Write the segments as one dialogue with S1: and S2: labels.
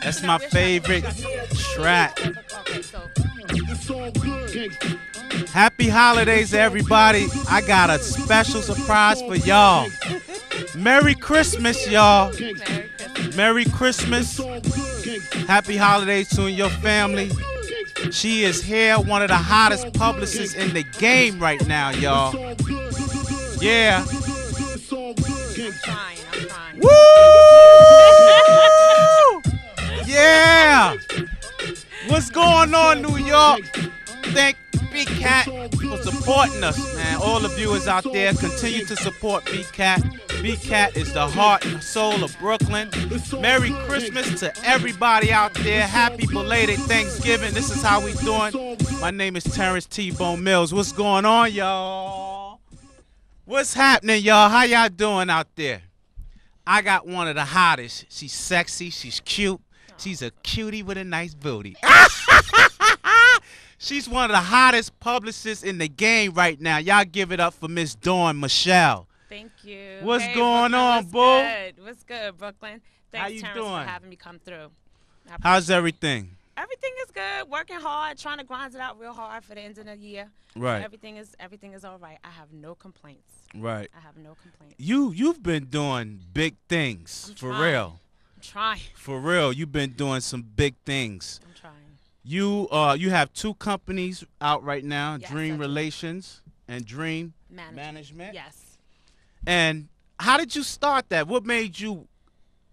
S1: That's my favorite track. Happy holidays, everybody. I got a special surprise for y'all. Merry Christmas, y'all. Merry Christmas. Happy holidays to you and your family. She is here, one of the hottest publicists in the game right now, y'all. Yeah.
S2: I'm trying.
S1: Woo! Yeah. What's going on, New York? Thank Big Cat for supporting us, man. All the viewers out there, continue to support Big Cat. Big Cat is the heart and soul of Brooklyn. Merry Christmas to everybody out there. Happy belated Thanksgiving. This is how we doing. My name is Terrence T-Bone Mills. What's going on, y'all? What's happening, y'all? How y'all doing out there? I got one of the hottest. She's sexy. She's cute. She's a cutie with a nice booty. She's one of the hottest publicists in the game right now. Y'all give it up for Miss Dawn Michelle.
S2: Thank you.
S1: What's
S2: hey,
S1: going
S2: Brooklyn,
S1: on,
S2: what's
S1: boo?
S2: Good? What's good, Brooklyn? Thanks,
S1: How you
S2: Terrence,
S1: doing?
S2: for having me come through.
S1: How's everything?
S2: Everything is good. Working hard, trying to grind it out real hard for the end of the year.
S1: Right.
S2: So everything is all right. I have no complaints.
S1: Right.
S2: I have no complaints.
S1: You've been doing big things.
S2: I'm
S1: For
S2: trying.
S1: real.
S2: I'm trying.
S1: For real. You've been doing some big things.
S2: I'm trying.
S1: You have two companies out right now,
S2: Yes,
S1: Dream
S2: I do.
S1: Relations and Dream Management.
S2: Yes.
S1: And how did you start that? What made you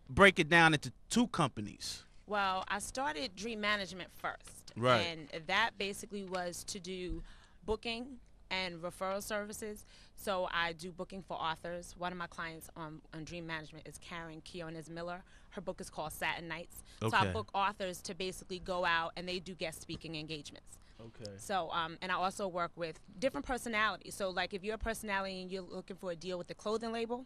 S1: break it down into two companies?
S2: Well, I started Dream Management first.
S1: Right.
S2: And that basically was to do booking and referral services. So I do booking for authors. One of my clients on Dream Management is Karen Keonis Miller. Her book is called Satin Nights. So I
S1: Okay.
S2: book authors to basically go out and they do guest speaking engagements.
S1: Okay.
S2: So, and I also work with different personalities. So, like, if you're a personality and you're looking for a deal with the clothing label,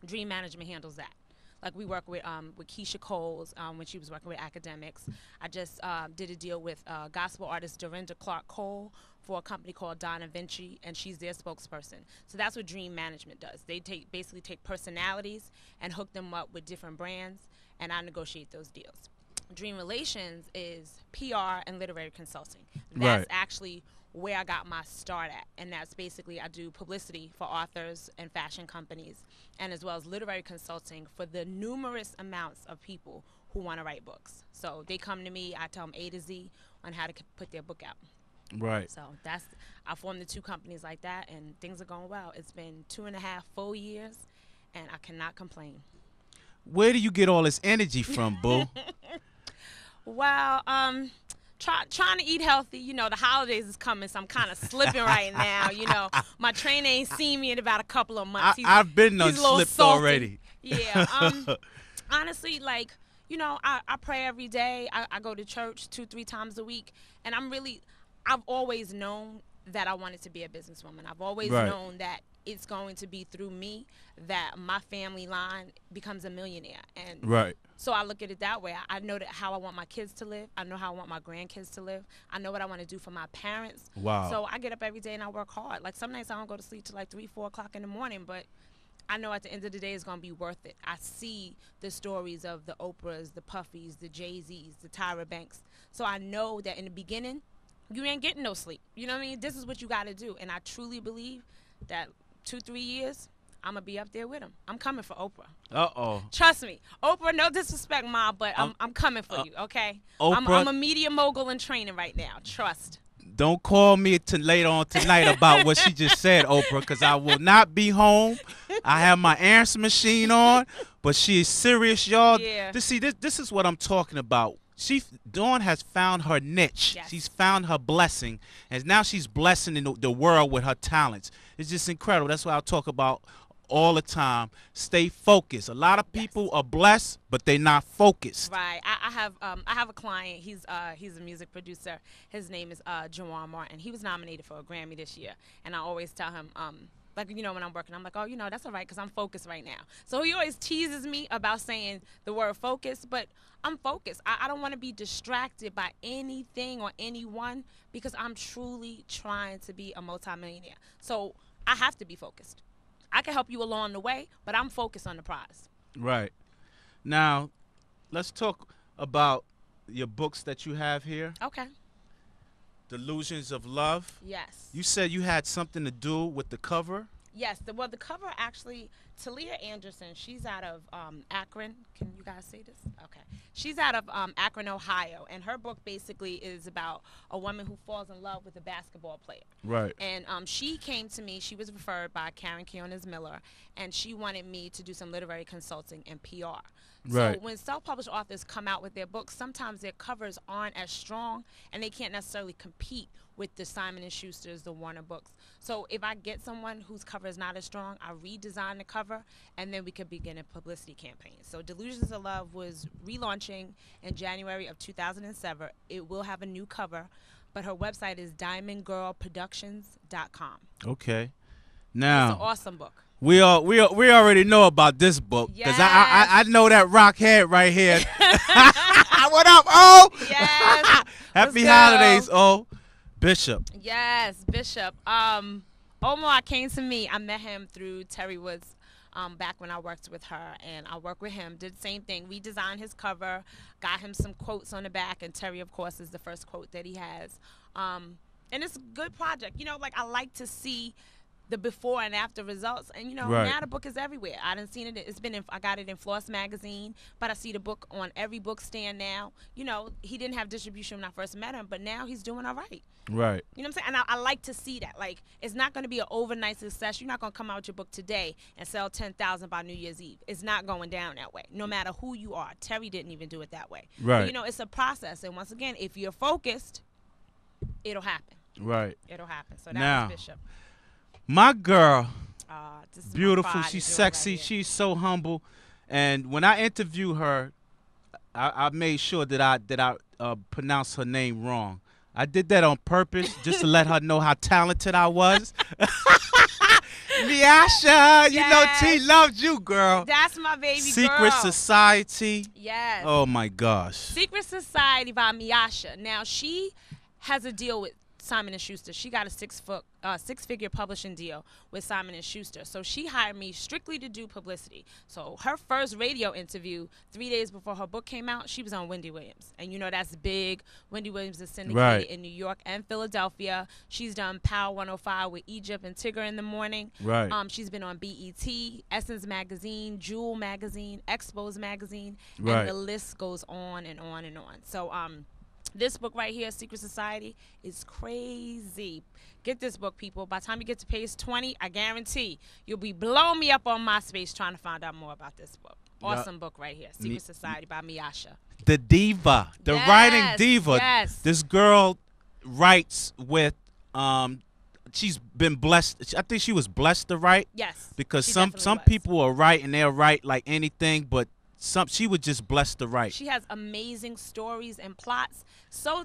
S2: Dream Management handles that. Like, we work with Keisha Coles when she was working with academics. I just did a deal with gospel artist Dorinda Clark Cole for a company called Donna Vinci, and she's their spokesperson. So that's what Dream Management does. They basically take personalities and hook them up with different brands, and I negotiate those deals. Dream Relations is PR and literary consulting. That's
S1: Right.
S2: actually where I got my start at, and that's basically I do publicity for authors and fashion companies, and as well as literary consulting for the numerous amounts of people who want to write books. So they come to me, I tell them A to Z on how to put their book out.
S1: Right.
S2: So I formed the two companies like that, and things are going well. It's been 2.5 full years, and I cannot complain.
S1: Where do you get all this energy from, boo?
S2: Well, trying to eat healthy. You know, the holidays is coming, so I'm kind of slipping right now. You know, my trainer ain't seen me in about a couple of months.
S1: I've been
S2: he's a little
S1: unslipped
S2: salty.
S1: already.
S2: Yeah. Honestly, like, you know, I pray every day. I go to church 2-3 times a week, and I've always known that I wanted to be a businesswoman. I've always
S1: Right.
S2: known that it's going to be through me that my family line becomes a millionaire. And
S1: Right.
S2: so I look at it that way. I know that how I want my kids to live. I know how I want my grandkids to live. I know what I want to do for my parents.
S1: Wow.
S2: So I get up every day and I work hard. Like, some nights I don't go to sleep till like 3-4 o'clock in the morning, but I know at the end of the day it's going to be worth it. I see the stories of the Oprahs, the Puffys, the Jay-Z's, the Tyra Banks. So I know that in the beginning, you ain't getting no sleep. You know what I mean? This is what you got to do. And I truly believe that 2-3 years, I'm going to be up there with them. I'm coming for Oprah.
S1: Uh-oh.
S2: Trust me. Oprah, no disrespect, Ma, but I'm coming for you, okay? I'm
S1: Oprah-
S2: a media mogul in training right now. Trust.
S1: Don't call me later on tonight about what she just said, Oprah, because I will not be home. I have my answer machine on, but she is serious, y'all.
S2: Yeah.
S1: This is what I'm talking about. Dawn has found her niche.
S2: Yes.
S1: She's found her blessing, and now she's blessing the world with her talents. It's just incredible. That's why I talk about all the time. Stay focused. A lot of people are blessed, but they're not focused.
S2: Right. I have a client. He's a music producer. His name is Jawan Martin. He was nominated for a Grammy this year, and I always tell him, like, you know, when I'm working, I'm like, oh, you know, that's all right because I'm focused right now. So he always teases me about saying the word focus, but I'm focused. I don't want to be distracted by anything or anyone because I'm truly trying to be a multimillionaire. So I have to be focused. I can help you along the way, but I'm focused on the prize.
S1: Right. Now, let's talk about your books that you have here.
S2: Okay.
S1: Delusions of Love.
S2: Yes.
S1: You said you had something to do with the cover.
S2: Yes. The cover actually, Talia Anderson, she's out of Akron. Can you guys see this? Okay. She's out of Akron, Ohio, and her book basically is about a woman who falls in love with a basketball player.
S1: Right.
S2: And she came to me. She was referred by Karen Quinones Miller, and she wanted me to do some literary consulting and PR.
S1: Right.
S2: So when self-published authors come out with their books, sometimes their covers aren't as strong, and they can't necessarily compete with the Simon & Schuster's, the Warner Books. So if I get someone whose cover is not as strong, I redesign the cover, and then we could begin a publicity campaign. So Delusions of Love was relaunching in January of 2007. It will have a new cover, but her website is diamondgirlproductions.com.
S1: Okay.
S2: It's
S1: Now,
S2: an awesome book.
S1: we already know about this book because I know that rock head right here. What up, O?
S2: Yes.
S1: Happy
S2: good,
S1: holidays, O. Bishop.
S2: Yes, Bishop. Omar came to me. I met him through Terry Woods back when I worked with her, and I worked with him, did the same thing. We designed his cover, got him some quotes on the back, and Terry, of course, is the first quote that he has. And it's a good project. You know, like, I like to see the before and after results, and you know,
S1: Right.
S2: now the book is everywhere. I done seen it. It's been I got it in Floss magazine, but I see the book on every book stand now. You know, he didn't have distribution when I first met him, but now he's doing all right.
S1: Right.
S2: You know what I'm saying? And I like to see that. Like, it's not going to be an overnight success. You're not going to come out with your book today and sell 10,000 by New Year's Eve. It's not going down that way, no matter who you are. Terry didn't even do it that way.
S1: Right.
S2: But, you know, it's a process. And once again, if you're focused, it'll happen.
S1: Right.
S2: It'll happen. So that
S1: Now,
S2: was Bishop.
S1: My girl,
S2: This is my
S1: beautiful.
S2: pride
S1: She's
S2: to do it
S1: sexy.
S2: right here.
S1: She's so humble. And when I interview her, I made sure that I pronounce her name wrong. I did that on purpose just to let her know how talented I was. Miasha, you know T
S2: Yes.
S1: loves you, girl.
S2: That's my baby
S1: Secret
S2: girl.
S1: Society.
S2: Yes.
S1: Oh my gosh.
S2: Secret Society by Miasha. Now, she has a deal with Simon & Schuster. She got a six-figure publishing deal with Simon & Schuster. So she hired me strictly to do publicity. So her first radio interview, 3 days before her book came out, she was on Wendy Williams. And you know that's big. Wendy Williams is syndicated
S1: Right.
S2: in New York and Philadelphia. She's done Power 105 with Egypt and Tigger in the morning.
S1: Right.
S2: She's been on BET, Essence Magazine, Jewel Magazine, Expos Magazine,
S1: Right.
S2: and the list goes on and on and on. So this book right here, Secret Society, is crazy. Get this book, people. By the time you get to page 20, I guarantee you'll be blowing me up on MySpace trying to find out more about this book. Awesome book right here, Secret Society by Miasha.
S1: The diva, the
S2: Yes,
S1: writing diva.
S2: yes.
S1: This girl writes with she's been blessed. I think she was blessed to write.
S2: Yes.
S1: Because
S2: she
S1: some
S2: definitely was.
S1: people will write and they'll write like anything, but she was just blessed to write.
S2: She has amazing stories and plots. So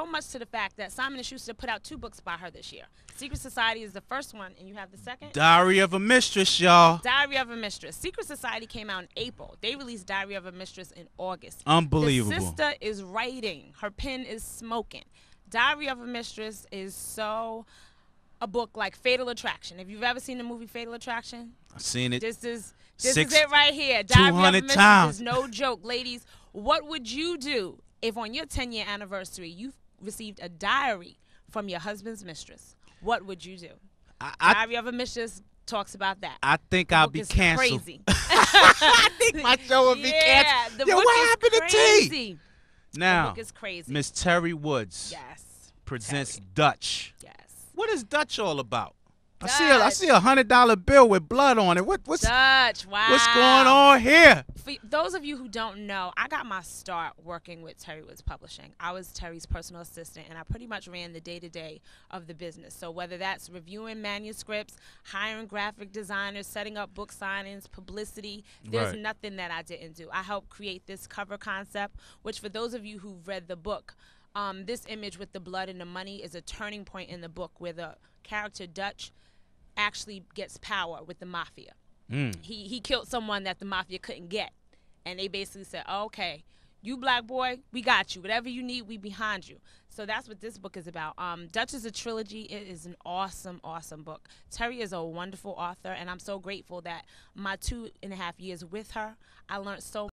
S2: much to the fact that Simon & Schuster put out 2 books by her this year. Secret Society is the first one, and you have the second.
S1: Diary of a Mistress, y'all.
S2: Diary of a Mistress. Secret Society came out in April. They released Diary of a Mistress in August.
S1: Unbelievable.
S2: The sister is writing. Her pen is smoking. Diary of a Mistress is a book like Fatal Attraction. If you've ever seen the movie Fatal Attraction,
S1: I've seen it.
S2: this is it right here. Diary of a
S1: 200
S2: Mistress
S1: times.
S2: is no joke. Ladies, what would you do if on your 10-year anniversary you received a diary from your husband's mistress? What would you do? Diary of a Mistress talks about that.
S1: I think
S2: The
S1: I'll
S2: book
S1: be
S2: is
S1: canceled.
S2: Crazy.
S1: I think my show will be canceled.
S2: The
S1: Yo,
S2: book
S1: what
S2: is
S1: happened to T?
S2: crazy. The
S1: Now,
S2: book is crazy.
S1: Miss Terry Woods
S2: Yes.
S1: presents
S2: Terry.
S1: Dutch.
S2: Yes.
S1: What is Dutch all about? I
S2: Dutch.
S1: see a $100 bill with blood on it. What's
S2: Dutch. Wow.
S1: what's going on here?
S2: For those of you who don't know, I got my start working with Terry Woods Publishing. I was Terry's personal assistant, and I pretty much ran the day-to-day of the business. So whether that's reviewing manuscripts, hiring graphic designers, setting up book signings, publicity, there's
S1: Right.
S2: nothing that I didn't do. I helped create this cover concept, which for those of you who've read the book, this image with the blood and the money is a turning point in the book where the character Dutch actually gets power with the mafia. He killed someone that the mafia couldn't get, and they basically said, okay, you black boy, we got you. Whatever you need, we behind you. So that's what this book is about. Dutch is a trilogy. It is an awesome, awesome book. Terry is a wonderful author, and I'm so grateful that my 2.5 years with her, I learned so